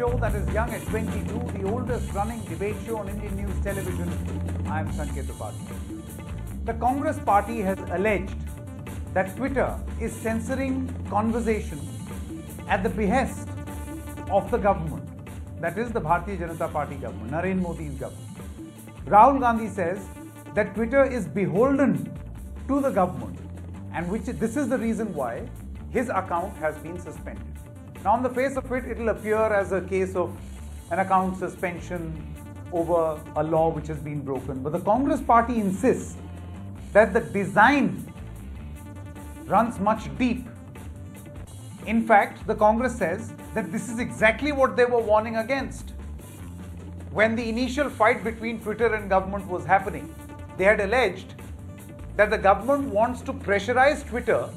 show that is young at 22, the oldest running debate show on Indian news television. I am Sanket Upadhyay. The Congress party has alleged that Twitter is censoring conversation at the behest of the government, that is the Bharatiya Janata Party government, Narendra Modi's government. Rahul Gandhi says that Twitter is beholden to the government, and this is the reason why his account has been suspended. Now, on the face of it, it will appear as a case of an account suspension over a law which has been broken. But the Congress party insists that the design runs much deep. In fact, the Congress says that this is exactly what they were warning against. When the initial fight between Twitter and government was happening, they had alleged that the government wants to pressurize Twitter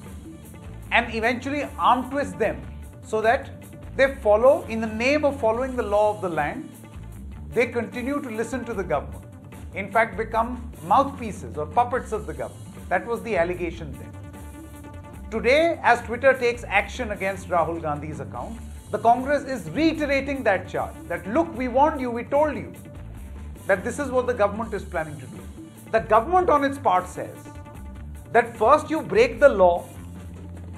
and eventually arm twist them so that they follow, in the name of following the law of the land, they continue to listen to the government. In fact, become mouthpieces or puppets of the government. That was the allegation then. Today, as Twitter takes action against Rahul Gandhi's account, the Congress is reiterating that charge. That look, we warned you, we told you that this is what the government is planning to do. The government on its part says that first you break the law,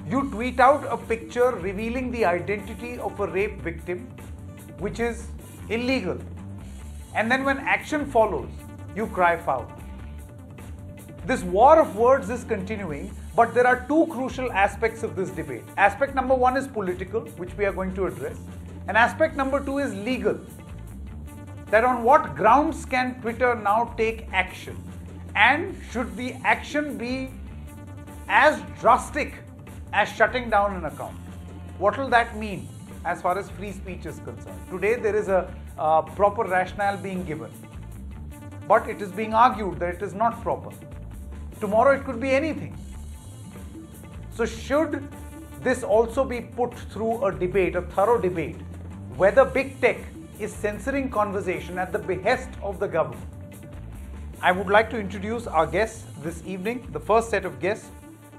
you tweet out a picture revealing the identity of a rape victim, which is illegal. And then when action follows, you cry foul. This war of words is continuing, but there are two crucial aspects of this debate. Aspect number one is political, which we are going to address. And aspect number two is legal. That on what grounds can Twitter now take action? And should the action be as drastic as shutting down an account? What will that mean as far as free speech is concerned? Today there is a proper rationale being given, but it is being argued that it is not proper. Tomorrow it could be anything. So should this also be put through a debate, a thorough debate, whether big tech is censoring conversation at the behest of the government? I would like to introduce our guests this evening. The first set of guests,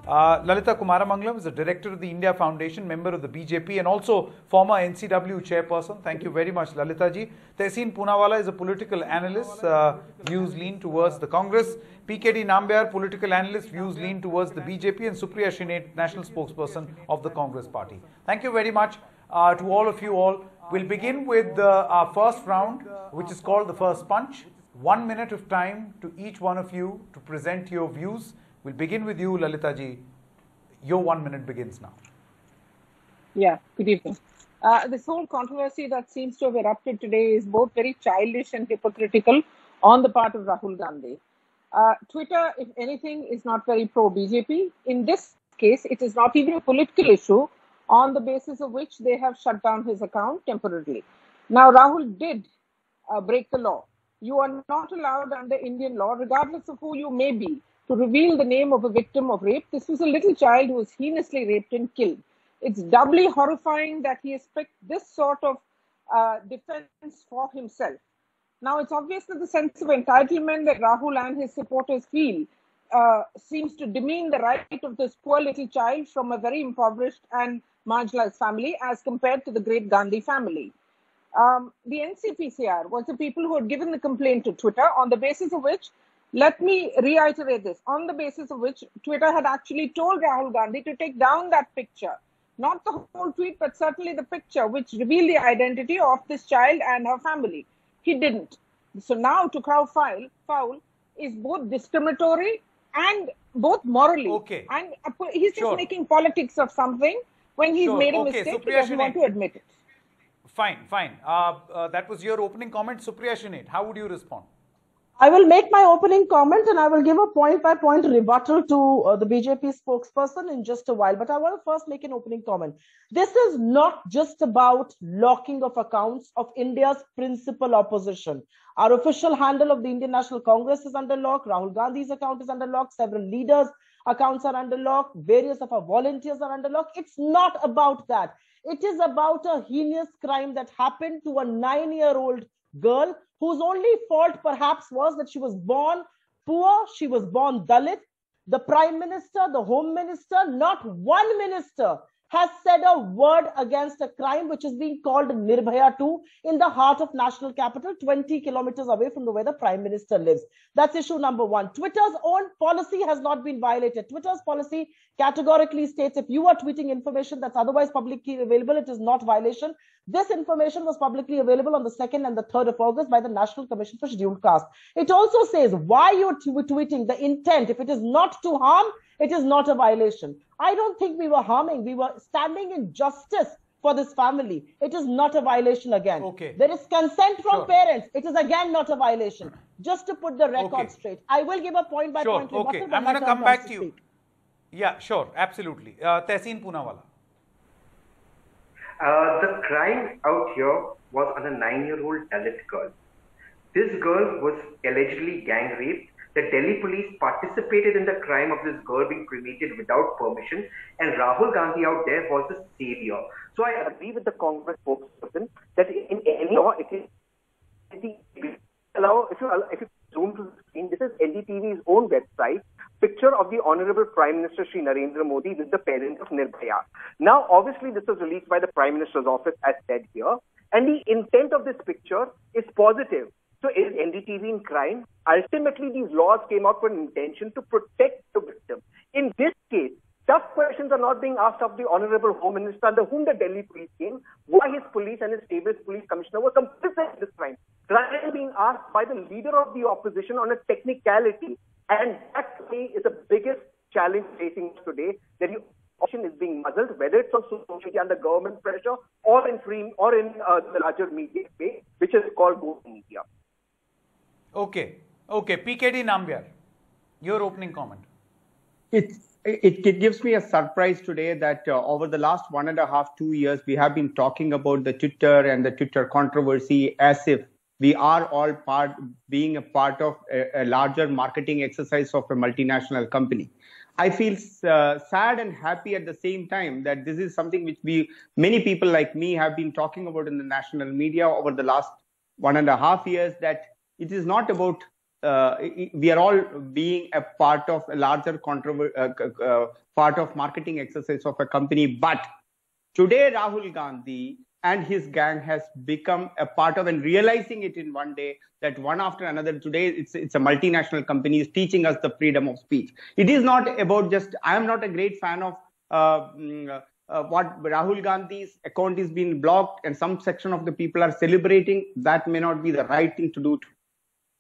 Lalitha Kumaramangalam is the director of the India Foundation, member of the BJP and also former NCW chairperson. Thank you very much, Lalitha ji. Tehseen Poonawalla is a political analyst, views lean towards the Congress. PKD Nambiar, political analyst, views lean towards the BJP, and Supriya Shrinate, national spokesperson of the Congress party. Thank you very much to all of you all. We'll begin with our first round, which is called the first punch. 1 minute of time to each one of you to present your views. We'll begin with you, Lalitha ji. Your 1 minute begins now. Yeah, good evening. This whole controversy that seems to have erupted today is both very childish and hypocritical on the part of Rahul Gandhi. Twitter, if anything, is not very pro-BJP. In this case, it is not even a political issue on the basis of which they have shut down his account temporarily. Now, Rahul did break the law. You are not allowed under Indian law, regardless of who you may be, to reveal the name of a victim of rape. This was a little child who was heinously raped and killed. It's doubly horrifying that he has picked this sort of defense for himself. Now, it's obvious that the sense of entitlement that Rahul and his supporters feel seems to demean the right of this poor little child from a very impoverished and marginalized family as compared to the great Gandhi family. The NCPCR was the people who had given the complaint to Twitter, on the basis of which, let me reiterate this, on the basis of which Twitter had actually told Rahul Gandhi to take down that picture. Not the whole tweet, but certainly the picture which revealed the identity of this child and her family. He didn't. So now to cry foul is both discriminatory and both morally. Okay. And he's just making politics of something when he's made a mistake. He doesn't want to admit it. Fine. That was your opening comment. Supriya Shrinate, how would you respond? I will make my opening comment and I will give a point-by-point rebuttal to the BJP spokesperson in just a while. But I want to first make an opening comment. This is not just about locking of accounts of India's principal opposition. Our official handle of the Indian National Congress is under lock. Rahul Gandhi's account is under lock. Several leaders' accounts are under lock. Various of our volunteers are under lock. It's not about that. It is about a heinous crime that happened to a 9-year-old girl whose only fault perhaps was that she was born poor, she was born Dalit. The Prime Minister, the Home Minister, not one minister has said a word against a crime which is being called Nirbhaya 2 in the heart of national capital, 20 kilometers away from where the Prime Minister lives. That's issue number one. Twitter's own policy has not been violated. Twitter's policy categorically states if you are tweeting information that's otherwise publicly available, it is not violation. This information was publicly available on the 2nd and the 3rd of August by the National Commission for Scheduled Caste. It also says why you're tweeting, the intent. If it is not to harm, it is not a violation. I don't think we were harming. We were standing in justice for this family. It is not a violation again. Okay. There is consent from parents. It is again not a violation. Just to put the record straight. I will give a point by point rebuttal. Okay. I'm going to come back to you. Yeah, sure. Absolutely. Tehseen Poonawalla. The crime out here was on a 9-year-old Dalit girl. This girl was allegedly gang raped. The Delhi police participated in the crime of this girl being cremated without permission, and Rahul Gandhi out there was the savior. So I agree with the Congress spokesperson that in any law, if you zoom to the screen, this is NDTV's own website, picture of the Honorable Prime Minister Shri Narendra Modi with the parents of Nirbhaya. Now, obviously, this was released by the Prime Minister's office, as said here, and the intent of this picture is positive. So is NDTV in crime? Ultimately, these laws came out with an intention to protect the victim. In this case, tough questions are not being asked of the Honorable Home Minister, under whom the Delhi police came, why his police and his Davis police commissioner were complicit in this crime. Crime being asked by the leader of the opposition on a technicality. And that, to me, is the biggest challenge facing us today, that the opposition is being muzzled, whether it's on social media under government pressure or in the larger media space, which is called Go Media. Okay. PKD Nambiar, your opening comment. It gives me a surprise today that over the last 1.5, 2 years, we have been talking about the Twitter and the Twitter controversy as if we are all being a part of a larger marketing exercise of a multinational company. I feel sad and happy at the same time that this is something which many people like me have been talking about in the national media over the last 1.5 years, that it is not about we are all being a part of a larger part of marketing exercise of a company. But today, Rahul Gandhi and his gang has become a part of, and realizing it in one day, that one after another, today it's a multinational company is teaching us the freedom of speech. It is not about just, I am not a great fan of what Rahul Gandhi's account is being blocked and some section of the people are celebrating. That may not be the right thing to do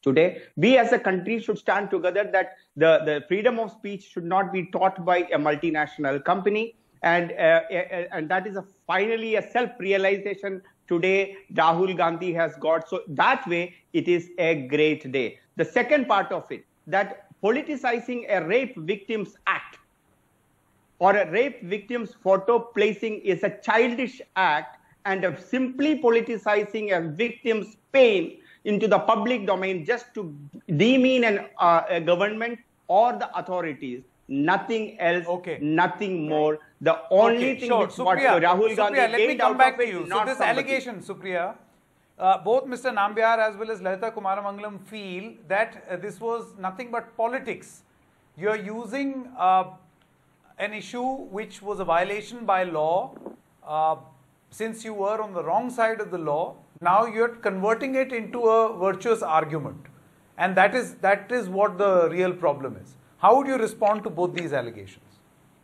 today. We as a country should stand together that the freedom of speech should not be taught by a multinational company. And that is finally a self-realization today Rahul Gandhi has got. So that way, it is a great day. The second part of it, that politicizing a rape victims act or a rape victim's photo placing is a childish act, and simply politicizing a victim's pain into the public domain just to demean a government or the authorities. Nothing else, nothing more. The only thing which Rahul Gandhi let me gained come out back of to it, you. So not this somebody. allegation, Supriya, both Mr. Nambiar as well as Lalita Kumaramangalam feel that this was nothing but politics. You are using an issue which was a violation by law. Since you were on the wrong side of the law, now you are converting it into a virtuous argument. And that is what the real problem is. How would you respond to both these allegations?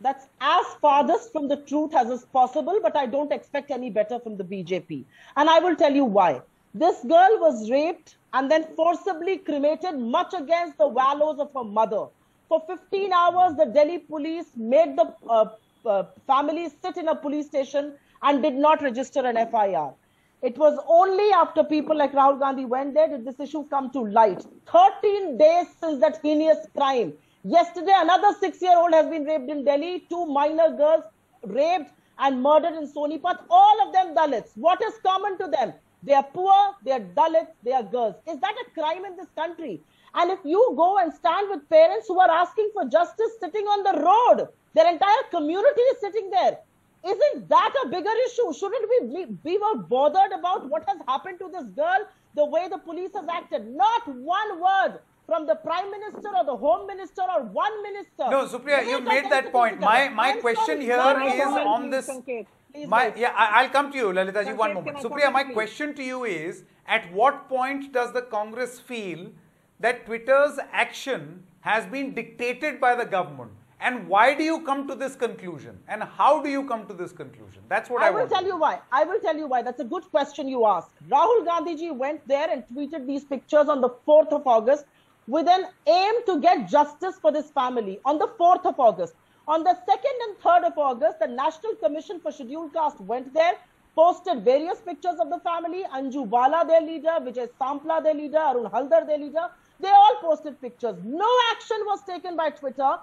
That's as farthest from the truth as is possible, but I don't expect any better from the BJP. And I will tell you why. This girl was raped and then forcibly cremated, much against the wallows of her mother. For 15 hours, the Delhi police made the family sit in a police station and did not register an FIR. It was only after people like Rahul Gandhi went there did this issue come to light. 13 days since that heinous crime. Yesterday, another 6-year-old has been raped in Delhi. 2 minor girls raped and murdered in Sonipat. All of them Dalits. What is common to them? They are poor, they are Dalits, they are girls. Is that a crime in this country? And if you go and stand with parents who are asking for justice sitting on the road, their entire community is sitting there. Isn't that a bigger issue? Shouldn't we be more bothered about what has happened to this girl, the way the police has acted? Not one word from the Prime Minister or the Home Minister or one minister. No, Supriya, you made that point. My question here is on this. I'll come to you, Lalitaji, one moment. Supriya, my question to you is, at what point does the Congress feel that Twitter's action has been dictated by the government? And why do you come to this conclusion? And how do you come to this conclusion? That's what I want. I will tell you why. I will tell you why. That's a good question you asked. Rahul Gandhi ji went there and tweeted these pictures on the 4th of August with an aim to get justice for this family on the 4th of August. On the 2nd and 3rd of August, the National Commission for Scheduled Caste went there, posted various pictures of the family, Anju Bala, their leader, Vijay Sampla, their leader, Arun Haldar, their leader. They all posted pictures. No action was taken by Twitter.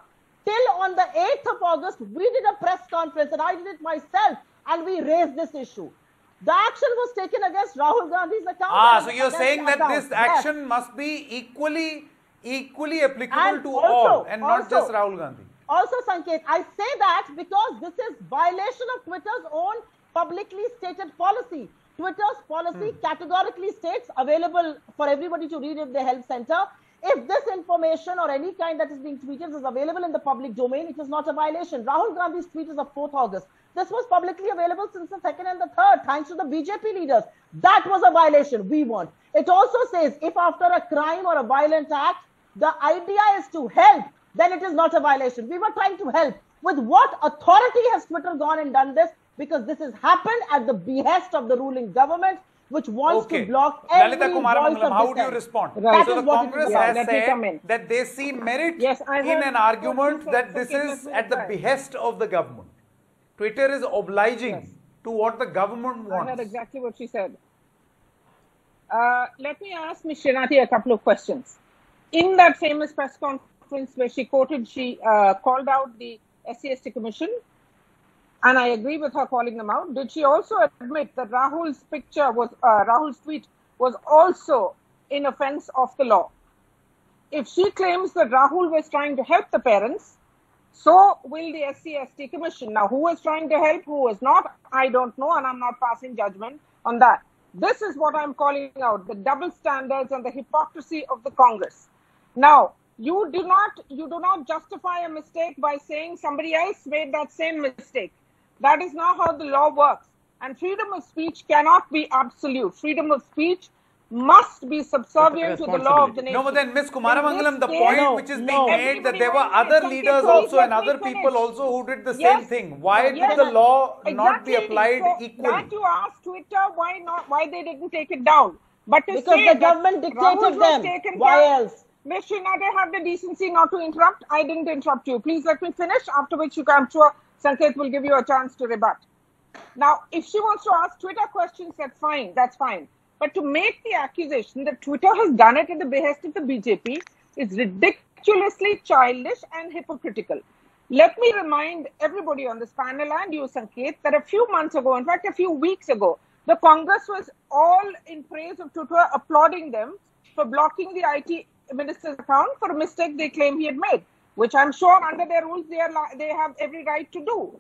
Till on the 8th of August, we did a press conference and I did it myself and we raised this issue. The action was taken against Rahul Gandhi's account. So you're saying that this action must be equally applicable to all and not just Rahul Gandhi. Also, Sanket, I say that because this is violation of Twitter's own publicly stated policy. Twitter's policy categorically states available for everybody to read in the health center. If this information or any kind that is being tweeted is available in the public domain, it is not a violation. Rahul Gandhi's tweet is of 4th August. This was publicly available since the 2nd and the 3rd, thanks to the BJP leaders. That was a violation we want. It also says if after a crime or a violent act, the idea is to help, then it is not a violation. We were trying to help. With what authority has Twitter gone and done this? Because this has happened at the behest of the ruling government, which wants to block every Lalita Kumaramangalam, how do you respond? Right. So the Congress has said that they see merit in an argument that this is at the behest of the government. Twitter is obliging to what the government wants. I heard exactly what she said. Let me ask Ms. Srinati a couple of questions. In that famous press conference where she quoted, she called out the SC/ST Commission, and I agree with her calling them out. Did she also admit that Rahul's Rahul's tweet was also in offense of the law? If she claims that Rahul was trying to help the parents, so will the SC/ST Commission. Now, who was trying to help, who was not, I don't know, and I'm not passing judgment on that. This is what I'm calling out, the double standards and the hypocrisy of the Congress. Now, you do not justify a mistake by saying somebody else made that same mistake. That is not how the law works. And freedom of speech cannot be absolute. Freedom of speech must be subservient to the law of the nation. No, but then Ms. Kumaramangalam, the point which is being made that there were other leaders also and other people also who did the same thing. Why did the law not be applied equally? That you asked Twitter why they didn't take it down. But to because say the government dictated them. Why else? Ms. Srinati had the decency not to interrupt. I didn't interrupt you. Please let me finish, after which I'm sure Sanket will give you a chance to rebut. Now, if she wants to ask Twitter questions, that's fine. But to make the accusation that Twitter has done it at the behest of the BJP is ridiculously childish and hypocritical. Let me remind everybody on this panel and you, Sanket, that a few months ago, in fact, a few weeks ago, the Congress was all in praise of Twitter, applauding them for blocking the IT minister's account for a mistake they claim he had made, which I'm sure under their rules they have every right to do.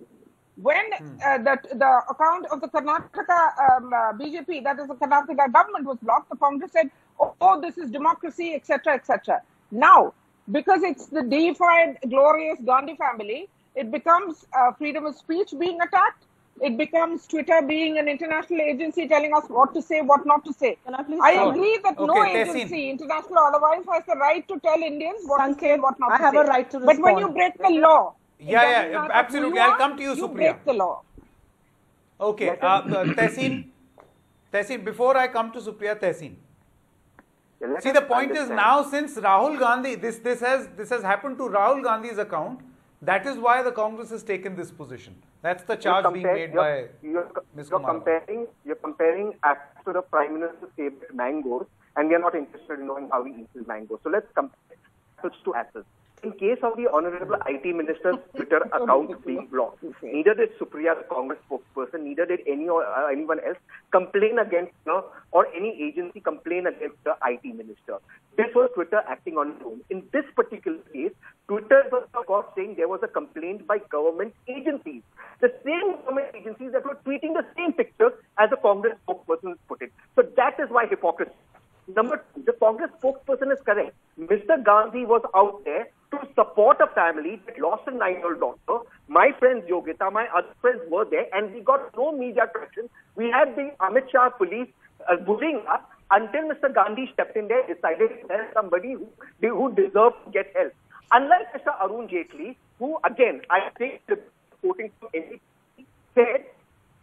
When the account of the Karnataka BJP, that is the Karnataka government, was blocked, the Congress said, oh, this is democracy, etc., etc. Now, because it's the deified, glorious Gandhi family, it becomes freedom of speech being attacked. It becomes Twitter being an international agency telling us what to say, what not to say. I agree that no agency, international or otherwise, has the right to tell Indians what to say and what not to say. I have a right to respond. But when you break the law, absolutely. I'll come to you, you Supriya. break the law. Okay, Tehseen, before I come to Supriya, Tehseen. See, the point is now, since Rahul Gandhi, this has happened to Rahul Gandhi's account, that is why the Congress has taken this position. That's the charge being made by Ms. Kumar. You're comparing apples to the Prime Minister's favorite mangoes, and we are not interested in knowing how he eats his mangoes. So let's compare apples to apples. In case of the Honorable IT Minister's Twitter account being blocked, neither did Supriya, the Congress spokesperson, neither did anyone else complain against her or any agency complain against the IT Minister. This was Twitter acting on its own. In this particular case, Twitter was caught saying there was a complaint by government agencies. The same government agencies that were tweeting the same pictures as the Congress spokesperson put it. So that is why hypocrisy. Number two, the Congress spokesperson is correct. Mr. Gandhi was out there to support a family that lost a 9-year-old daughter. My friends Yogita, my other friends were there, and we got no media traction. We had the Amit Shah police bullying us until Mr. Gandhi stepped in there, decided there's somebody who deserves to get help. Unlike Mr. Arun Jaitley, who again, I think, quoting from NDP, said,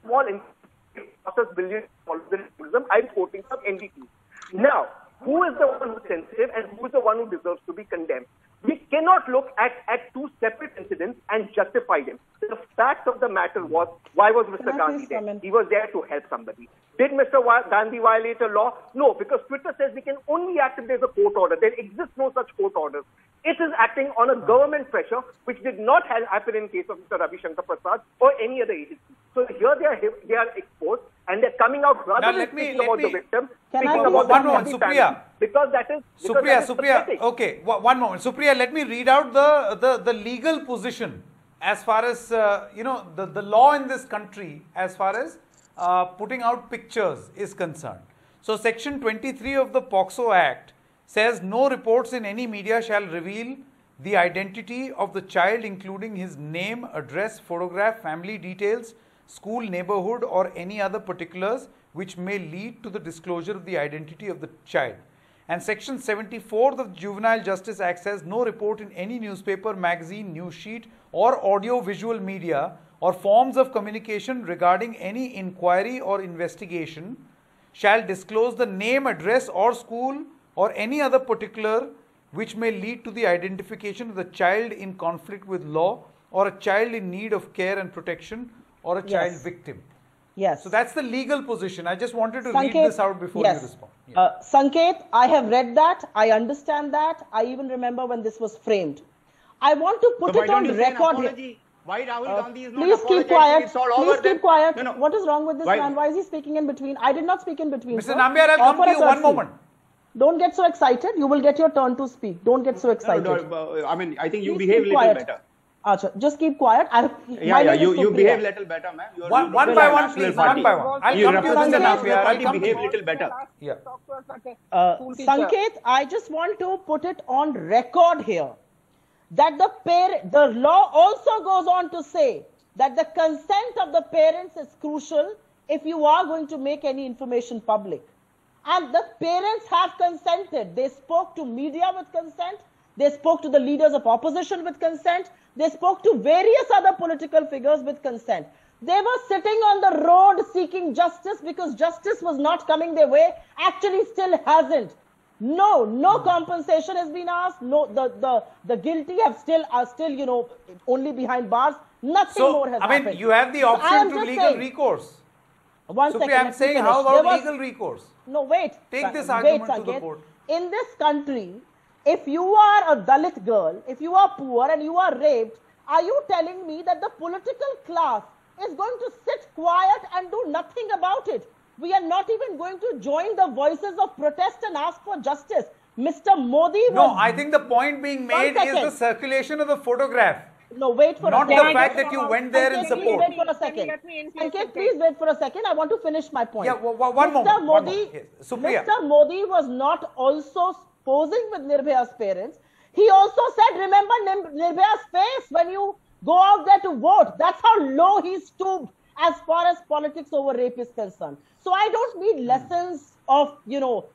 small costs billions of dollars in tourism. I'm quoting from NDP. Now, who is the one who's sensitive and who is the one who deserves to be condemned? We cannot look at two separate incidents and justify them. The fact of the matter was, why was Mr. Gandhi there? He was there to help somebody. Did Mr. Gandhi violate a law? No, because Twitter says we can only act if there's a court order. There exists no such court orders. It is acting on a government pressure, which did not happen in case of Mr. Ravi Shankar Prasad or any other agency. So here they are exposed, and they're coming out rather than speaking about the victim, speaking about the happy family, because that is Supriya. Okay, one moment, Supriya. Let me read out the legal position as far as the law in this country as far as putting out pictures is concerned. So, Section 23 of the POCSO Act says no reports in any media shall reveal the identity of the child, including his name, address, photograph, family details, school, neighborhood, or any other particulars which may lead to the disclosure of the identity of the child. And Section 74 of the Juvenile Justice Act says no report in any newspaper, magazine, news sheet, or audio-visual media or forms of communication regarding any inquiry or investigation shall disclose the name, address, or school, or any other particular which may lead to the identification of the child in conflict with law, or a child in need of care and protection, or a child victim. Yes. So that's the legal position. I just wanted to read this out before you respond. Sanket, I have read that. I understand that. I even remember when this was framed. I want to put it on record here. Why Rahul Gandhi is not please keep quiet. Please keep quiet. No. What is wrong with this man? Why is he speaking in between? I did not speak in between. Mr. Nambiar, I'll come to you one moment. Don't get so excited. You will get your turn to speak. Don't get so excited. I mean, I think you behave a little better. Achha, just keep quiet. You behave a little better, ma'am. One by one, please. One by one. I'll come to Mr. Nambiar. I'll come to behave a little better. Yeah. Sanket, I just want to put it on record here that the law also goes on to say that the consent of the parents is crucial if you are going to make any information public. And the parents have consented. They spoke to media with consent. They spoke to the leaders of opposition with consent. They spoke to various other political figures with consent. They were sitting on the road seeking justice because justice was not coming their way. Actually, still hasn't. No compensation has been asked. No, the guilty are still, only behind bars. Nothing more has happened. I mean, you have the option to legal recourse. One second. I'm saying, how about legal recourse? No, wait. Take this argument to the court. In this country, if you are a Dalit girl, if you are poor and you are raped, are you telling me that the political class is going to sit quiet and do nothing about it? We are not even going to join the voices of protest and ask for justice. Mr. Modi was... No, I think the point being made is the circulation of the photograph. No, wait for a second. Not the fact that you went there in support. Please wait for a second. Sanket, please wait for a second. I want to finish my point. Yeah, one moment. Mr. Modi was not also posing with Nirbhaya's parents. He also said, remember Nirbhaya's face when you go out there to vote. That's how low he stooped as far as politics over rape is concerned. So I don't need lessons of,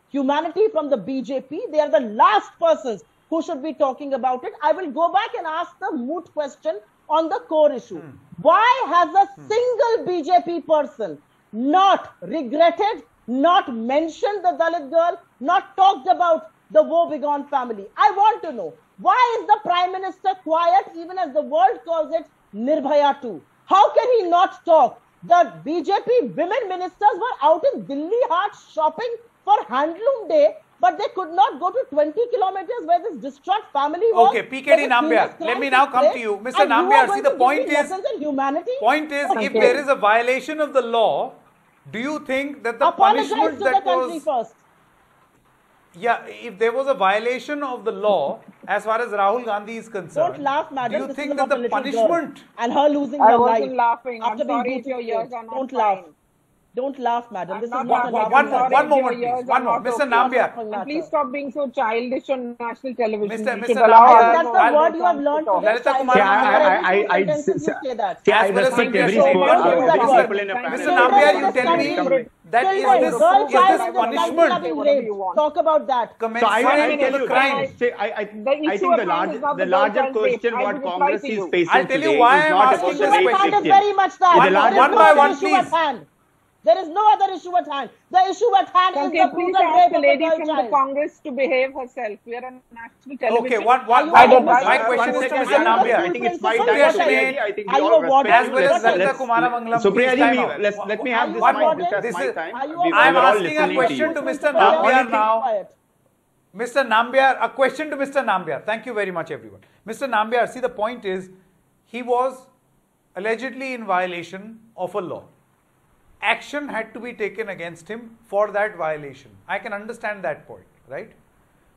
humanity from the BJP. They are the last persons who should be talking about it. I will go back and ask the moot question on the core issue. Why has a single BJP person not regretted, not mentioned the Dalit girl, not talked about the woe-begone family? I want to know, why is the Prime Minister quiet even as the world calls it Nirbhaya 2? How can he not talk? The BJP women ministers were out in Delhi Haat shopping for Handloom Day, but they could not go to 20 kilometers where this distraught family was. Okay, PKD Nambiar, let me now come to you. Mr. Nambiar, see, the point is, if there is a violation of the law, do you think that the punishment that was... First. Yeah, if there was a violation of the law, as far as Rahul Gandhi is concerned, don't laugh, madam. Do you think that the punishment and her losing her life laughing. after I'm sorry being if your ears are not don't laugh. Don't laugh, madam. This is I'm not a not laughing laughing. matter. One moment, Your please. ears One are moment. not Mr. okay. Nambiar. Laughing And please matter. stop being so childish on national television. Mr. You should Mr. allow Nambiar, us That's all the word the you have chance to learned to talk. say. Lalita Kumar Childish. Mangalam. Every two sentences you say that. See, I As well as respect Nambiar every so sport. much. Don't use that Every word. people in a Children Mr. family. Nambiar, in you this tell country, me that children, is girl this child in this country punishment are being Whatever you raped. want. Talk about that. So I commensurate tell to the you, crime? The I issue think at hand is not the the larger girl child rape. question I what would reply Congress to is you. facing I'll tell you today why is I'm not asking about The the this issue rape at hand is victim. very much that. One- There is one no by other one, issue at please. hand. There is no other issue at hand. The issue at hand is the Sanket, please brutal ask rape the of a lady girl from the child. Congress to behave herself. We are on national television. Okay, one, Are you my, a homosexual? my question is to One Mr. second, Nambiar. I think it's my Principal, time. what are Supriya you? ji. I think Are we you all a what? respect As you. well as Let's- Lalita Kumara Mangalam, Supriya please ji, time out. let me Are have you this a mic. what? This This is my is- time. Are you a We what? I'm were all asking a listening to question you. to Mr. Principal, Nambiar yeah, now. quiet. Mr. Nambiar, a question to Mr. Nambiar. Thank you very much, everyone. Mr. Nambiar, see, the point is, he was allegedly in violation of a law. Action had to be taken against him for that violation. I can understand that point, right?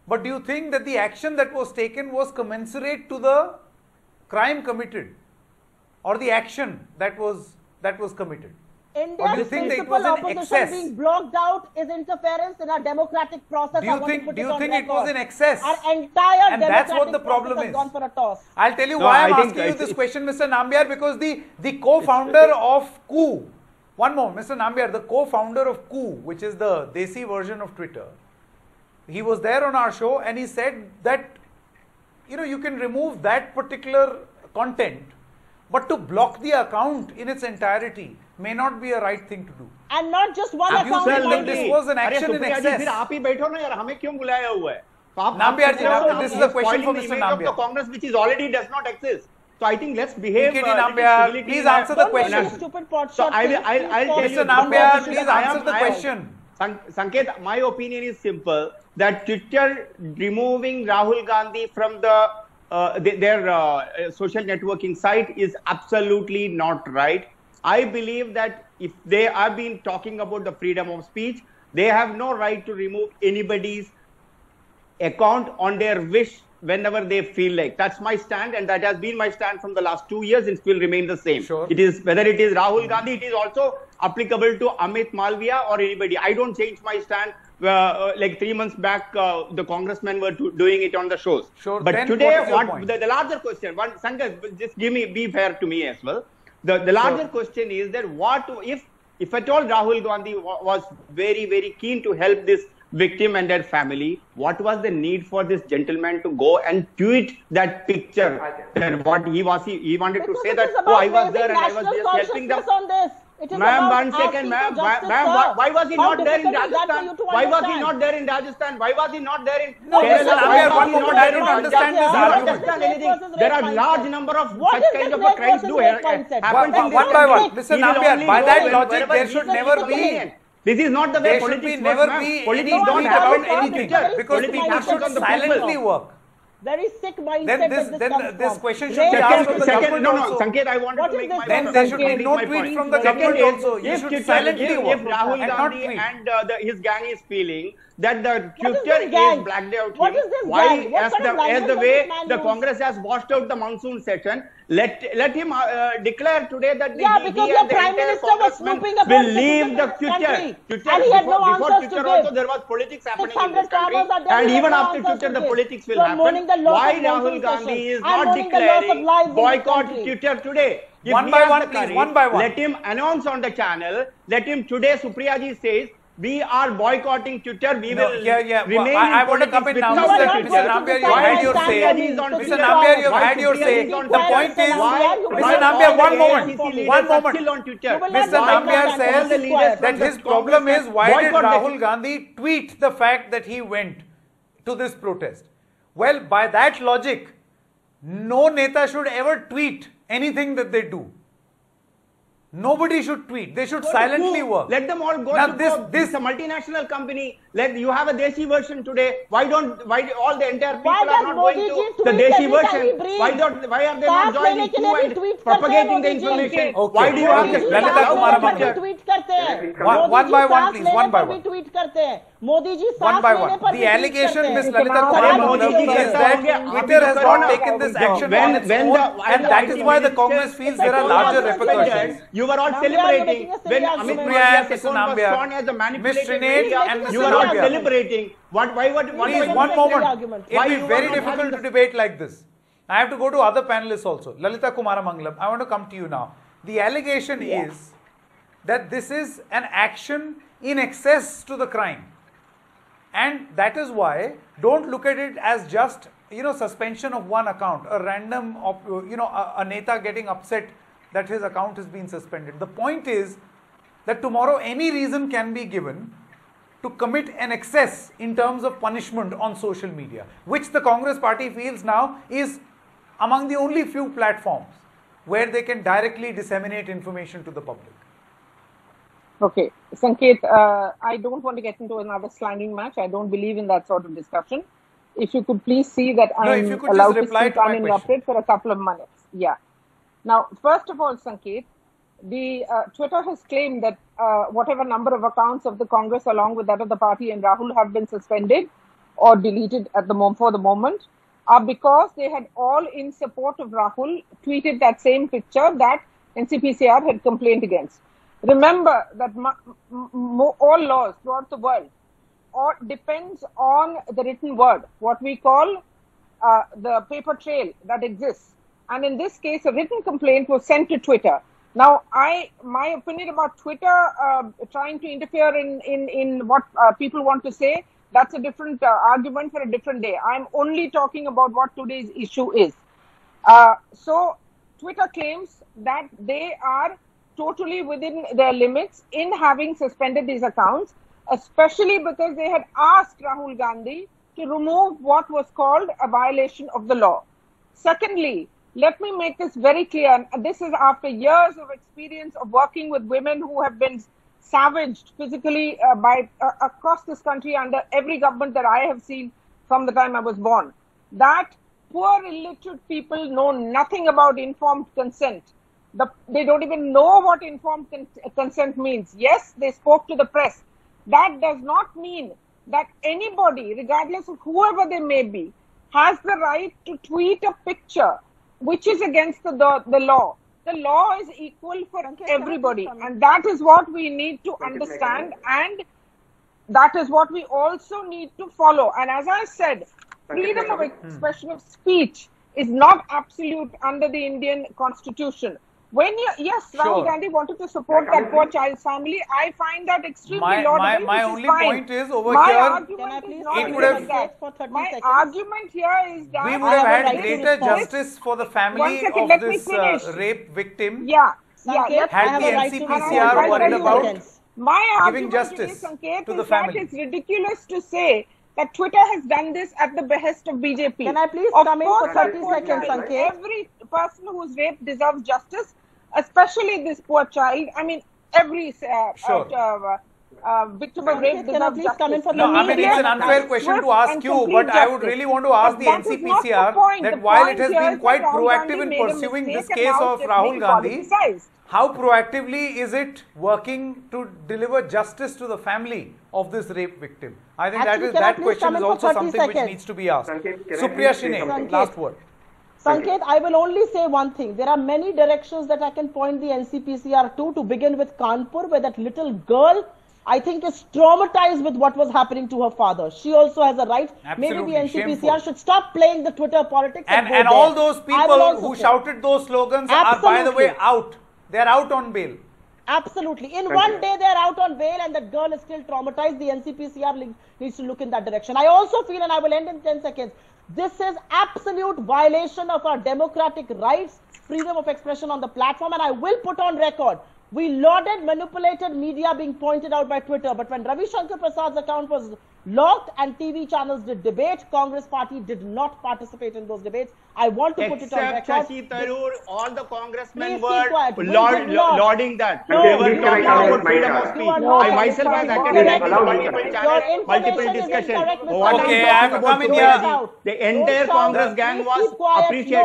But do you think that the action that was taken was commensurate to the crime committed, or the action that was committed? Or do you India's think that it principal was in opposition excess? being blocked out is interference in our democratic process. Do you I want to think put do it you on think it was record. in excess? Our entire And that's what democratic the problem process has is. gone for a toss. I'll tell you No, why I I'm think asking you it's- this question, Mr. Nambiar, because the co-founder of Coup, one more, Mr. Nambiar, the co-founder of Coup, which is the Desi version of Twitter, he was there on our show and he said that, you can remove that particular content, but to block the account in its entirety may not be a right thing to do. And not just one Have you account. said but this the- was an अरे action in Supriya ji, excess? फिर आप ही बैठो ना यार, हमें क्यों बुलाया हुआ है? तो आप Nambiar ji, सोच रहे हो ना, this is आप a question for spoiling the Mr. image of the Nambiar. Congress which is already does not exist. So I think let's behave. PKD little Nambiar, civility please in our- answer the Don't make question. this stupid pot So shot I'll thing. tell you. Mr. one more Nambiar, question. please I answer am- the I am- question. Sanket, my opinion is simple, that Twitter removing Rahul Gandhi from their social networking site is absolutely not right. I believe that if they have been talking about the freedom of speech, they have no right to remove anybody's account on their wish whenever they feel like. That's my stand, and that has been my stand from the last 2 years and will remain the same. Sure. It is whether it is Rahul Gandhi, it is also applicable to Amit Malviya or anybody. I don't change my stand. Like 3 months back, the congressmen were doing it on the shows. Sure. But Then today, what is your point? the larger question, Sanket, just be fair to me as well. The larger question is that what if at all Rahul Gandhi was very, very keen to help this victim and their family, what was the need for this gentleman to go and tweet that picture? That what he wanted to Because say it that, is oh, about I was there raising and I was national just helping them. consciousness on this. It is Ma'am, about 1 second, asking ma'am. for justice, Ma'am, sir. why was he How not there in difficult is that for Rajasthan? you to Why was he understand? not there in Rajasthan? Why was he not there in No, Kerala? Mr. Why Nambiar, was one he moment, not I there don't in understand this You don't argument. understand Rape anything. versus There rape are large mindset. number of What such is kind this of rape crimes versus do rape mindset? happen in One this by one, country. Mr. He will Nambiar, only by go that when- logic, wherever there he should is never be- convenient. This is not the way There should politics never works, ma'am. be Politics any don't tweet happen about on anything, Twitter. because Politics people happens should on the silently people. work. Very sick mindset Then that this comes this from. question should Rape be asked versus of the Second, government no, also. Sanket, I wanted What to is make this my then? point. Then there should be Complete no my tweet point. from the Second government is, also. You if should Twitter- silently if work Rahul and not Gandhi tweet. and his gang is feeling that the What is Twitter this gang? is blacked out What him, is this why, gang? What as sort of the language does way this man the use? Congress has washed out the monsoon session, let him declare today that Yeah, he because and your the Prime entire Minister was congressmen snooping about will citizens leave in the this Twitter. country. Twitter And he had no before answers to Twitter give. also there was politics happening in 600 this country, farmers are dead, and he had even no after answers Twitter to the give. politics will So I'm happen. mourning the loss Why of Rahul monsoon Gandhi session. is I'm not mourning the loss of declaring lives in this boycott country. Twitter today? If One he by has one, the please, courage, one by one. let him announce on the channel. Let him today. Supriya ji says we are boycotting Twitter. We No, will yeah. remain I in want to come politics in now. without You are Mr. not Twitter. going to Nambiar, you decide had my your stand say. on this. Mr. So Mr. keep Nambiar, quiet. you've had your say. Keep The quiet, point Mr. is, Nambiar. You will Mr. not Nambiar, boycott one moment. for me. One moment. Still on Twitter. You will not Mr. boycott Nambiar that. says Keep quiet. that his problem is why did Rahul Gandhi tweet the fact that he went to this protest? Well, by that logic, no Neta should ever tweet anything that they do. Nobody should tweet. They should silently work. Let them all go Now to this is a multinational company. You have a Deshi version today. Why all the entire people Why are does not going Modi ji to the tweet Deshi every time version? he breathes? Why are they not joining you and propagating the information? Okay. Why do you have Okay. to Lalita Kumara Mangalam. Tweet करते हैं One by one, please. One by one. Tweet करते हैं Modi ji One by one. The allegation, Ms. Lalita Kumara Mangalam, is that Twitter has not taken this action on its own, and that is why the Congress feels there are larger repercussions. You were all celebrating when Amit Supriya and Mr. was Nambiar, shown as a Ms. manipulated Trinate media. and Mr. You were all Nambiar. celebrating. Please, one moment. It Why will you be very are not difficult having to the- debate like this. I have to go to other panelists also. Lalita Kumara Mangalam, I want to come to you now. The allegation is that this is an action in excess to the crime. And that is why don't look at it as just, suspension of one account, a random, a Neta getting upset that his account has been suspended. The point is that tomorrow any reason can be given to commit an excess in terms of punishment on social media, which the Congress party feels now is among the only few platforms where they can directly disseminate information to the public. Okay, Sanket, I don't want to get into another slanging match. I don't believe in that sort of discussion. If you could please see that I'm allowed to speak uninterrupted for a couple of minutes. Yeah. Now, first of all, Sanket, the Twitter has claimed that whatever number of accounts of the Congress along with that of the party and Rahul have been suspended or deleted at for the moment are because they had all in support of Rahul tweeted that same picture that NCPCR had complained against. Remember that all laws throughout the world depends on the written word, what we call the paper trail that exists. And in this case, a written complaint was sent to Twitter. Now, my opinion about Twitter trying to interfere in what people want to say, that's a different argument for a different day. I'm only talking about what today's issue is. So, Twitter claims that they are totally within their limits in having suspended these accounts, especially because they had asked Rahul Gandhi to remove what was called a violation of the law. Secondly, let me make this very clear. This is after years of experience of working with women who have been savaged physically across this country under every government that I have seen from the time I was born. That poor illiterate people know nothing about informed consent. They don't even know what informed consent means. Yes, they spoke to the press. That does not mean that anybody, regardless of whoever they may be, has the right to tweet a picture which is against the law. The law is equal for everybody, and that is what we need to understand, and that is what we also need to follow. And as I said, freedom of expression of speech is not absolute under the Indian Constitution. Rahul Gandhi wanted to support that poor child's family. I find that extremely laudable. My only point is over here, it would have. My argument here is that we would have had greater justice for the family of this rape victim. Had the NCPCR worried about giving justice to the family. It's ridiculous to say that Twitter has done this at the behest of BJP. Can I please come in for 30 seconds, Sanket? Every person who's raped deserves justice, especially this poor child. I mean, every victim of rape deserves justice. No, I mean, it's an unfair question to ask you, but I would really want to ask the NCPCR that while it has been quite proactive in pursuing this case of Rahul Gandhi, how proactively is it working to deliver justice to the family of this rape victim? I think that question is also something which needs to be asked. Supriya Shine, last word. Sanket, I will only say one thing. There are many directions that I can point the NCPCR to begin with Kanpur, where that little girl, I think, is traumatized with what was happening to her father. She also has a right. Absolutely. Maybe the NCPCR should stop playing the Twitter politics. And all those people who shouted those slogans are, by the way, out. They are out on bail. Absolutely. In one day, they are out on bail and that girl is still traumatized. The NCPCR needs to look in that direction. I also feel, and I will end in 10 seconds, this is absolute violation of our democratic rights, freedom of expression on the platform, and I will put on record, we lauded manipulated media being pointed out by Twitter, but when Ravi Shankar Prasad's account was locked and TV channels did debate. Congress party did not participate in those debates. I want to put it on record. Except Shashi Tharoor, all the congressmen Please were keep quiet. lauding that. No, They were you are talking not. about freedom of speech. You are not. I myself have attended multiple channels, multiple discussions. Okay, I have to come in here. The entire Congress gang was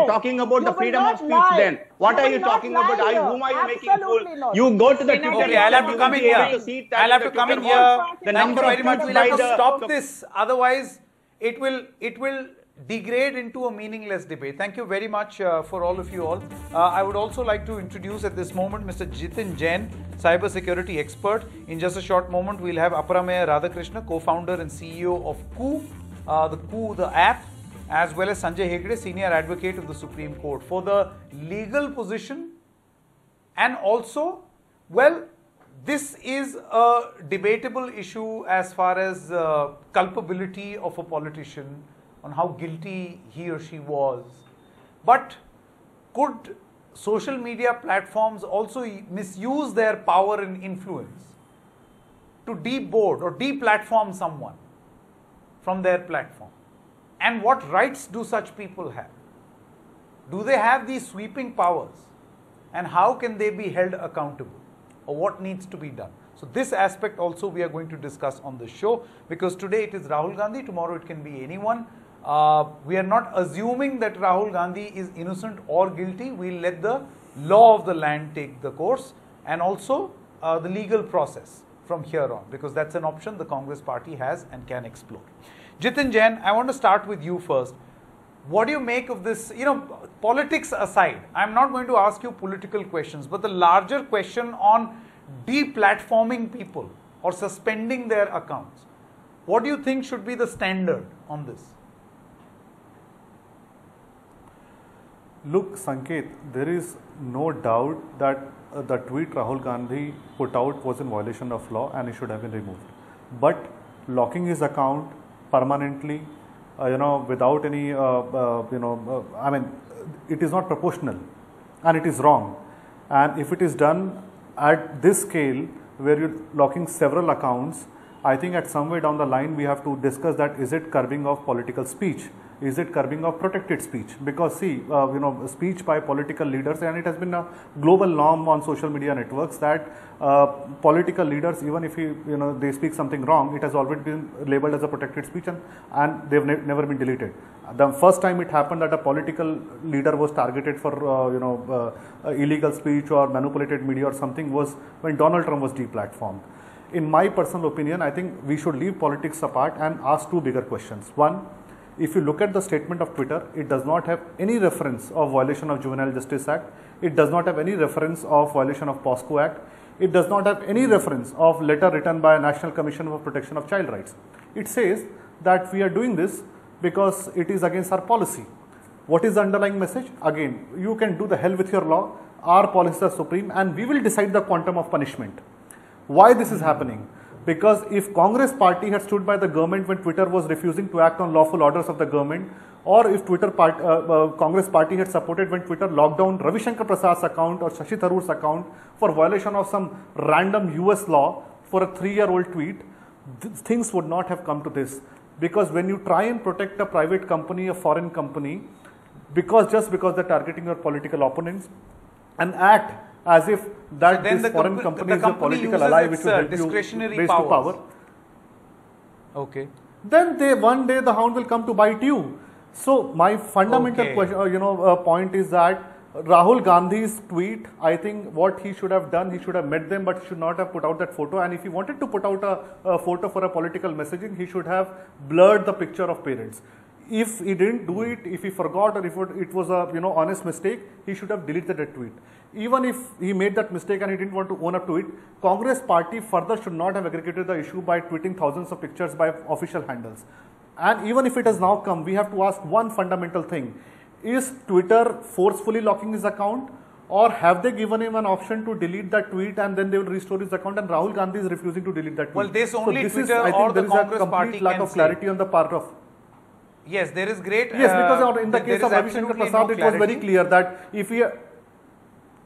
talking about the freedom of speech then. What are you talking about? Whom are you making fool? You go to the Twitter. Okay, I'll have to come in here. I'll have to come in here. Thank you very much. We'll have to stop this. Otherwise, it will degrade into a meaningless debate. Thank you very much for all of you all. I would also like to introduce at this moment Mr. Jitin Jain, cyber security expert. In just a short moment, we'll have Aparameya Radhakrishna, co-founder and CEO of Coup, the app, as well as Sanjay Hegde, senior advocate of the Supreme Court, for the legal position. And also, well, this is a debatable issue as far as culpability of a politician, on how guilty he or she was. But could social media platforms also misuse their power and influence to deboard or deplatform someone from their platform? And what rights do such people have? Do they have these sweeping powers? And how can they be held accountable? Or what needs to be done? So this aspect also we are going to discuss on the show, because today it is Rahul Gandhi, tomorrow it can be anyone. We are not assuming that Rahul Gandhi is innocent or guilty. We'll let the law of the land take the course, and also the legal process from here on, because that's an option the Congress party has and can explore. Jitin Jain, I want to start with you first. What do you make of this? You know, politics aside, I'm not going to ask you political questions, but the larger question on deplatforming people or suspending their accounts. What do you think should be the standard on this? Look, Sanket, there is no doubt that the tweet Rahul Gandhi put out was in violation of law and he should have been removed. But locking his account permanently, without any, I mean, it is not proportional and it is wrong. And if it is done at this scale, where you're locking several accounts, I think at some way down the line we have to discuss that, is it curbing of political speech? Is it curbing of protected speech? Because see, speech by political leaders, and it has been a global norm on social media networks that political leaders, even if they speak something wrong, it has already been labeled as a protected speech, and they've never been deleted. The first time it happened that a political leader was targeted for illegal speech or manipulated media or something was when Donald Trump was deplatformed. In my personal opinion, I think we should leave politics apart and ask two bigger questions. One, if you look at the statement of Twitter, it does not have any reference of violation of Juvenile Justice Act. It does not have any reference of violation of POSCO Act. It does not have any reference of letter written by a National Commission for Protection of Child Rights. It says that we are doing this because it is against our policy. What is the underlying message? Again, you can do the hell with your law. Our policies are supreme and we will decide the quantum of punishment. Why this is happening? Because if Congress party had stood by the government when Twitter was refusing to act on lawful orders of the government, or if Congress party had supported when Twitter locked down Ravi Shankar Prasad's account or Shashi Tharoor's account for violation of some random US law for a 3-year-old tweet, things would not have come to this. Because when you try and protect a private company, a foreign company, just because they're targeting your political opponents, and act as if that this foreign company is a political ally which will help you raise to power. Okay. Then one day the hound will come to bite you. So my fundamental question, point is that Rahul Gandhi's tweet, I think what he should have done, he should have met them, but he should not have put out that photo. And if he wanted to put out a photo for a political messaging, he should have blurred the picture of parents. If he didn't do it, if he forgot, or if it was a honest mistake, he should have deleted that tweet. Even if he made that mistake and he didn't want to own up to it, Congress party further should not have aggregated the issue by tweeting thousands of pictures by official handles. And even if it has now come, we have to ask one fundamental thing. Is Twitter forcefully locking his account, or have they given him an option to delete that tweet and then they will restore his account, and Rahul Gandhi is refusing to delete that tweet? Well, this only so Twitter or the Congress party lack of clarity on the part of... Yes, there is great... Yes, because in the case of Ravi Shankar Prasad, it was very clear that if he...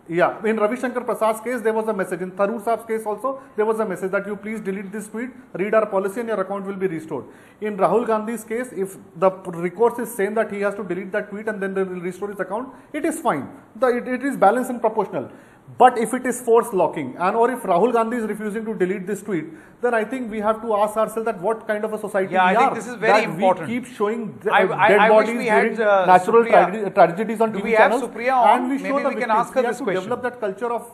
Yeah, in Ravi Shankar Prasad's case, there was a message. In Tharoor Saab's case also, there was a message that you please delete this tweet, read our policy and your account will be restored. In Rahul Gandhi's case, if the recourse is saying that he has to delete that tweet and then they will restore his account, it is fine. It is balanced and proportional. But if it is forced locking, or if Rahul Gandhi is refusing to delete this tweet, then I think we have to ask ourselves that what kind of a society we are. Yeah, I think this is very important. We keep showing dead I bodies wish we had, during natural tragedies on do TV we have channels. Supriya on? And we Maybe show the we can victims. ask her We this have to question. develop that culture of...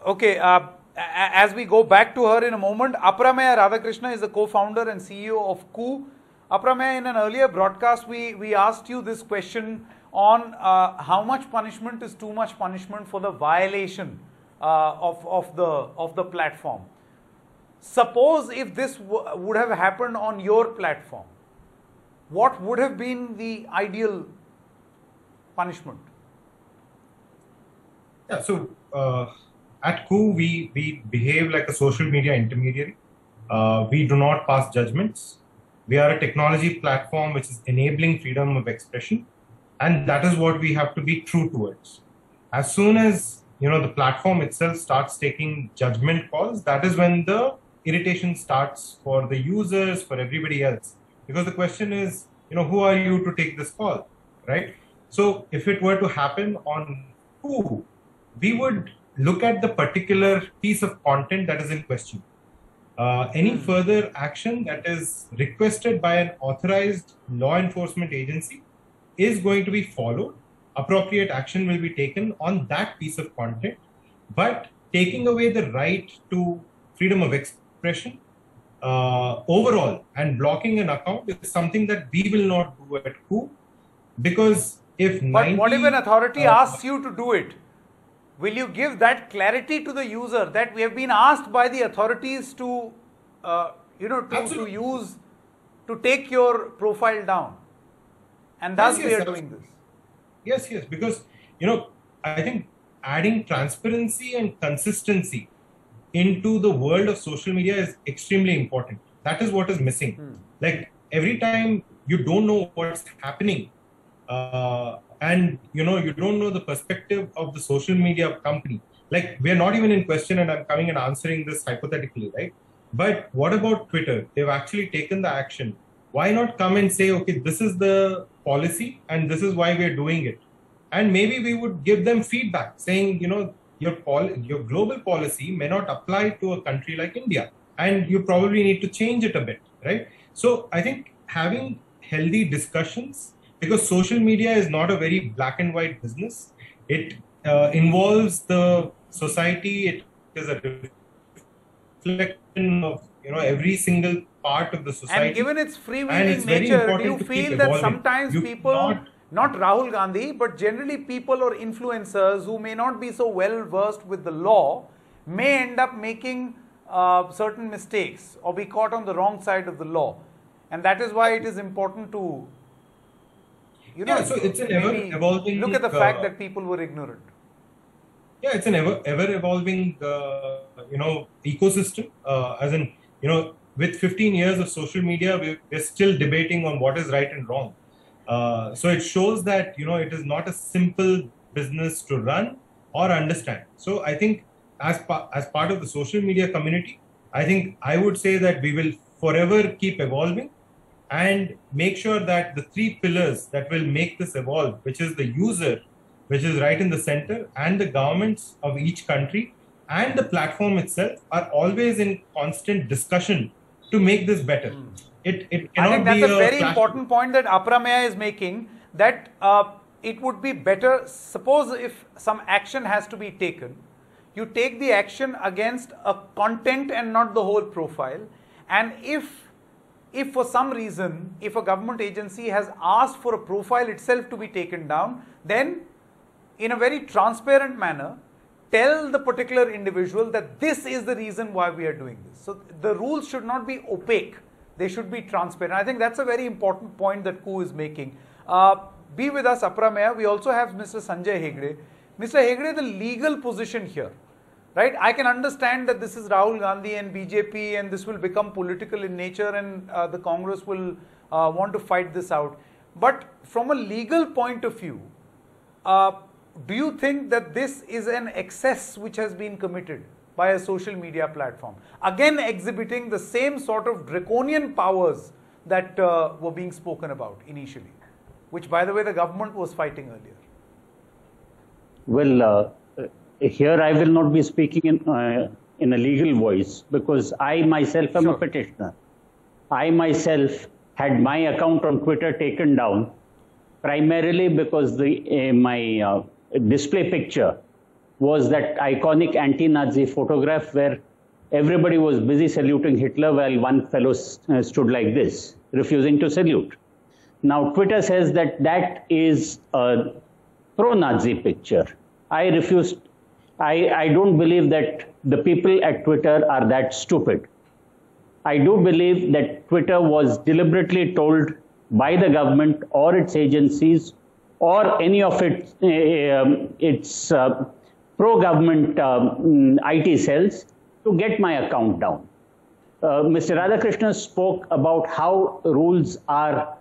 Okay, as we go back to her in a moment, Apramaya Radhakrishna is the co-founder and CEO of Coup. Apramaya, in an earlier broadcast, we asked you this question on how much punishment is too much punishment for the violation of the platform. Suppose if this would have happened on your platform, what would have been the ideal punishment? Yeah, so at Coup, we behave like a social media intermediary. We do not pass judgments. We are a technology platform which is enabling freedom of expression. And that is what we have to be true towards. As soon as the platform itself starts taking judgment calls, that is when the irritation starts for the users, for everybody else. Because the question is, who are you to take this call, right? So if it were to happen on Coup, we would look at the particular piece of content that is in question. Any further action that is requested by an authorized law enforcement agency is going to be followed. Appropriate action will be taken on that piece of content, but taking away the right to freedom of expression overall and blocking an account is something that we will not do at Coup, because if But what if an authority asks you to do it? Will you give that clarity to the user that we have been asked by the authorities to, to take your profile down? And thus we are doing this. Yes, because, I think adding transparency and consistency into the world of social media is extremely important. That is what is missing. Like every time you don't know what's happening, and you don't know the perspective of the social media company. Like we're not even in question, and I'm coming and answering this hypothetically, right? But what about Twitter? They've actually taken the action. Why not come and say, okay, this is the policy and this is why we're doing it? And maybe we would give them feedback saying, your global policy may not apply to a country like India, and you probably need to change it a bit, right? So I think having healthy discussions, because social media is not a very black and white business. It involves the society. It is a reflection of every single part of the society. And given its freewheeling nature, do you feel that sometimes people, not Rahul Gandhi, but generally people or influencers who may not be so well versed with the law may end up making certain mistakes or be caught on the wrong side of the law? And that is why it is important to so it's an ever-evolving... Look at the fact that people were ignorant. Yeah, it's an ever-evolving, ecosystem. As in, with 15 years of social media, we're still debating on what is right and wrong. So it shows that, it is not a simple business to run or understand. So I think as part of the social media community, I think I would say that we will forever keep evolving and make sure that the three pillars that will make this evolve, which is the user, which is right in the center, and the governments of each country and the platform itself are always in constant discussion to make this better. It cannot I think that's be a very important point that Apramaya is making, that it would be better, suppose if some action has to be taken, you take the action against a content and not the whole profile. And if for some reason, if a government agency has asked for a profile itself to be taken down, then in a very transparent manner, tell the particular individual that this is the reason why we are doing this. So the rules should not be opaque. They should be transparent. I think that's a very important point that Coup is making. Be with us, Apramaya. We also have Mr. Sanjay Hegde. Mr. Hegde, the legal position here, right? I can understand that this is Rahul Gandhi and BJP and this will become political in nature and the Congress will want to fight this out. But from a legal point of view, do you think that this is an excess which has been committed by a social media platform, again exhibiting the same sort of draconian powers that were being spoken about initially, which, by the way, the government was fighting earlier? Well, here I will not be speaking in a legal voice, because I myself am a petitioner. I myself had my account on Twitter taken down primarily because my display picture was that iconic anti-Nazi photograph where everybody was busy saluting Hitler while one fellow stood like this, refusing to salute. Now, Twitter says that that is a pro-Nazi picture. I refuse. I don't believe that the people at Twitter are that stupid. I do believe that Twitter was deliberately told by the government or its agencies or any of its pro-government IT cells to get my account down. Mr. Radhakrishnan spoke about how rules are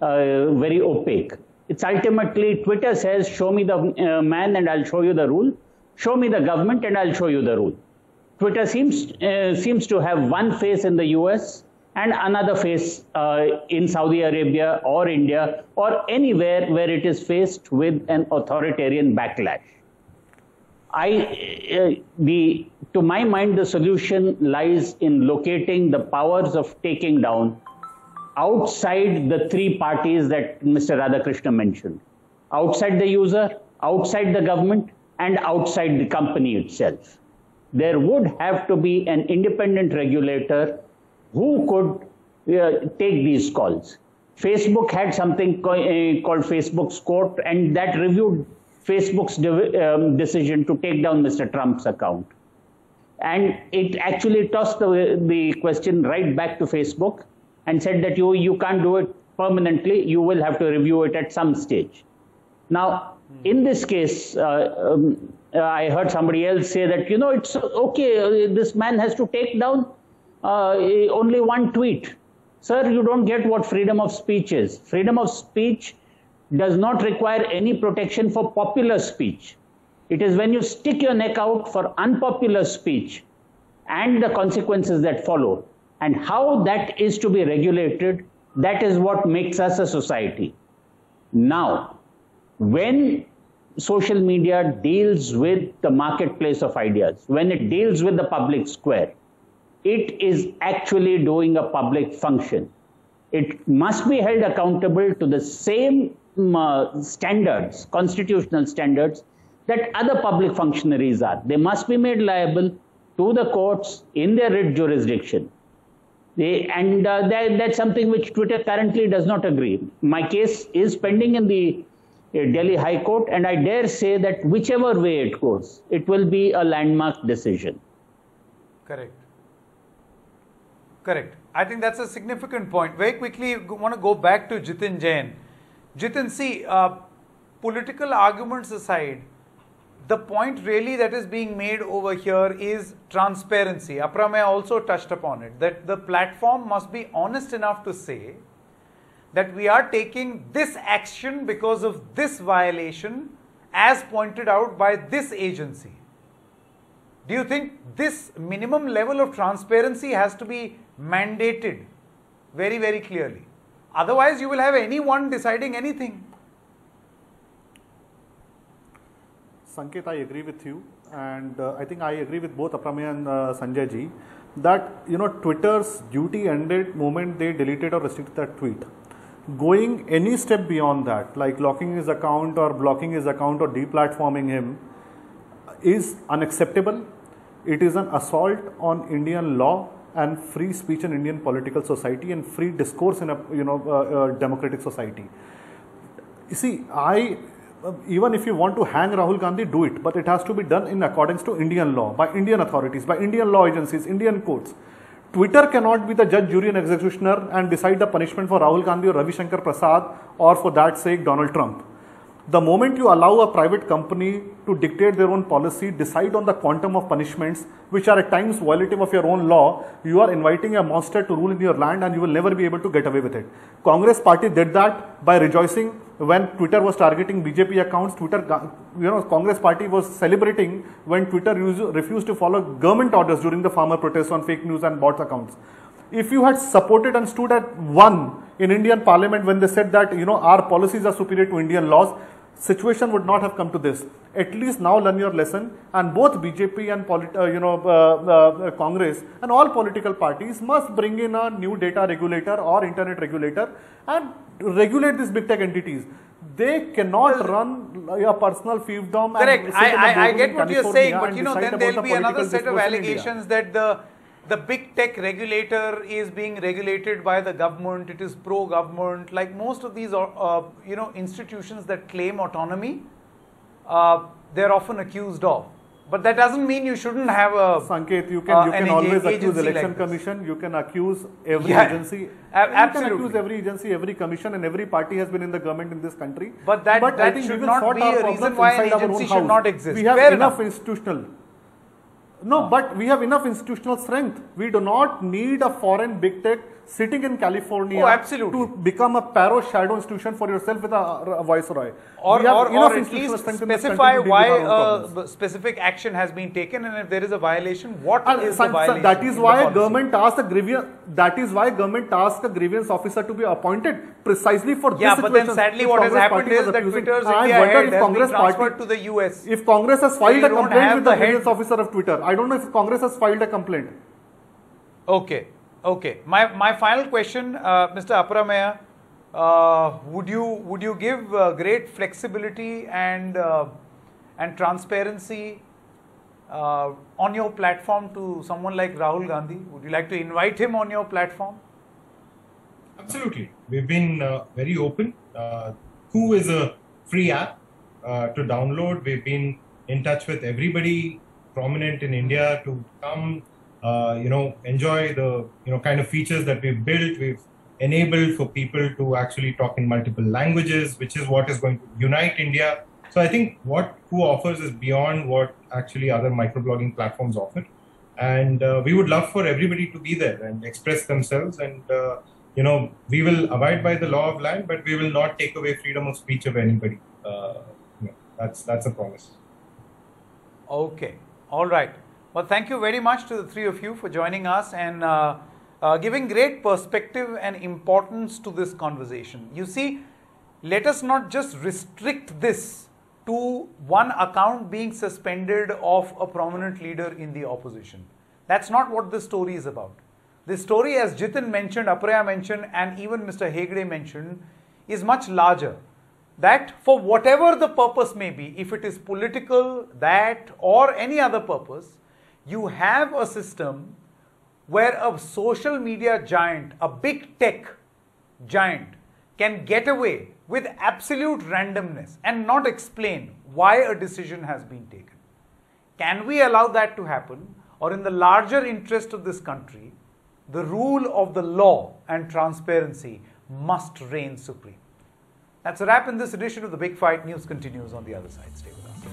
very opaque. It's ultimately, Twitter says, show me the man and I'll show you the rule. Show me the government and I'll show you the rule. Twitter seems to have one face in the US and another face in Saudi Arabia or India or anywhere where it is faced with an authoritarian backlash. To my mind, the solution lies in locating the powers of taking down outside the three parties that Mr. Radhakrishnan mentioned. Outside the user, outside the government, and outside the company itself. There would have to be an independent regulator who could take these calls. Facebook had something called Facebook's court, and that reviewed Facebook's decision to take down Mr. Trump's account. And it actually tossed the question right back to Facebook and said that you can't do it permanently, you will have to review it at some stage. Now, in this case, I heard somebody else say that, it's okay, this man has to take down only one tweet. Sir, you don't get what freedom of speech is. Freedom of speech does not require any protection for popular speech. It is when you stick your neck out for unpopular speech and the consequences that follow, and how that is to be regulated, that is what makes us a society. Now, when social media deals with the marketplace of ideas, when it deals with the public square, it is actually doing a public function. It must be held accountable to the same standards, constitutional standards, that other public functionaries are. They must be made liable to the courts in their writ jurisdiction. That's something which Twitter currently does not agree. My case is pending in the Delhi High Court, and I dare say that whichever way it goes, it will be a landmark decision. Correct. Correct. I think that's a significant point. Very quickly, I want to go back to Jitin Jain. Jitin, see, political arguments aside, the point really that is being made over here is transparency. Apramya also touched upon it, that the platform must be honest enough to say that we are taking this action because of this violation as pointed out by this agency. Do you think this minimum level of transparency has to be mandated very, very clearly? Otherwise, you will have anyone deciding anything. Sanket, I agree with you, and I think I agree with both Apramya and Sanjay ji that Twitter's duty ended moment they deleted or restricted that tweet. Going any step beyond that, like locking his account or blocking his account or deplatforming him, is unacceptable. It is an assault on Indian law and free speech in Indian political society and free discourse in a democratic society. You see, even if you want to hang Rahul Gandhi, do it, but it has to be done in accordance to Indian law, by Indian authorities, by Indian law agencies, Indian courts. Twitter cannot be the judge, jury and executioner and decide the punishment for Rahul Gandhi or Ravi Shankar Prasad or for that sake Donald Trump. The moment you allow a private company to dictate their own policy, decide on the quantum of punishments which are at times violative of your own law, you are inviting a monster to rule in your land and you will never be able to get away with it. Congress party did that by rejoicing when Twitter was targeting BJP accounts. Congress party was celebrating when Twitter refused to follow government orders during the farmer protests on fake news and bot accounts. If you had supported and stood at one in Indian Parliament when they said that, our policies are superior to Indian laws, situation would not have come to this. At least now learn your lesson, and both BJP and Congress and all political parties must bring in a new data regulator or internet regulator and regulate these big tech entities. They cannot run a personal fiefdom. Correct. I get what you're saying, but then there will be another set of allegations that the big tech regulator is being regulated by the government. It is pro-government. Like most of these, institutions that claim autonomy, they're often accused of. But that doesn't mean you shouldn't have a Sanket, you can always accuse election commission. You can accuse every agency. Absolutely. You can accuse every agency, every commission, and every party has been in the government in this country. But that should not be a reason why an agency should not exist. We have enough institutional. No, but we have enough institutional strength. We do not need a foreign big tech sitting in California to become a paro shadow institution for yourself with a viceroy. Or at least specify why a specific action has been taken, and if there is a violation, what is the violation? That is why government asked a grievance. That is why government asked a grievance officer to be appointed precisely for this situation. But then sadly, what has happened is that Twitter's India head has been transferred to the US. If Congress has filed a complaint with the grievance officer of Twitter, I don't know if Congress has filed a complaint. Okay. My final question, Mr. Apparameya, would you give great flexibility and transparency on your platform to someone like Rahul Gandhi? Would you like to invite him on your platform? Absolutely. We've been very open. Koo is a free app to download. We've been in touch with everybody prominent in India to come enjoy the kind of features that we've built. We've enabled for people to actually talk in multiple languages, which is what is going to unite India. So I think what Koo offers is beyond what actually other microblogging platforms offer. And we would love for everybody to be there and express themselves. And, we will abide by the law of land, but we will not take away freedom of speech of anybody. That's a promise. Okay. All right. Well, thank you very much to the three of you for joining us and giving great perspective and importance to this conversation. You see, let us not just restrict this to one account being suspended of a prominent leader in the opposition. That's not what this story is about. This story, as Jitin mentioned, Apparameya mentioned, and even Mr. Hegde mentioned, is much larger. That for whatever the purpose may be, if it is political, that, or any other purpose, you have a system where a social media giant, a big tech giant, can get away with absolute randomness and not explain why a decision has been taken. Can we allow that to happen? Or in the larger interest of this country, the rule of the law and transparency must reign supreme. That's a wrap in this edition of The Big Fight. News continues on the other side. Stay with us.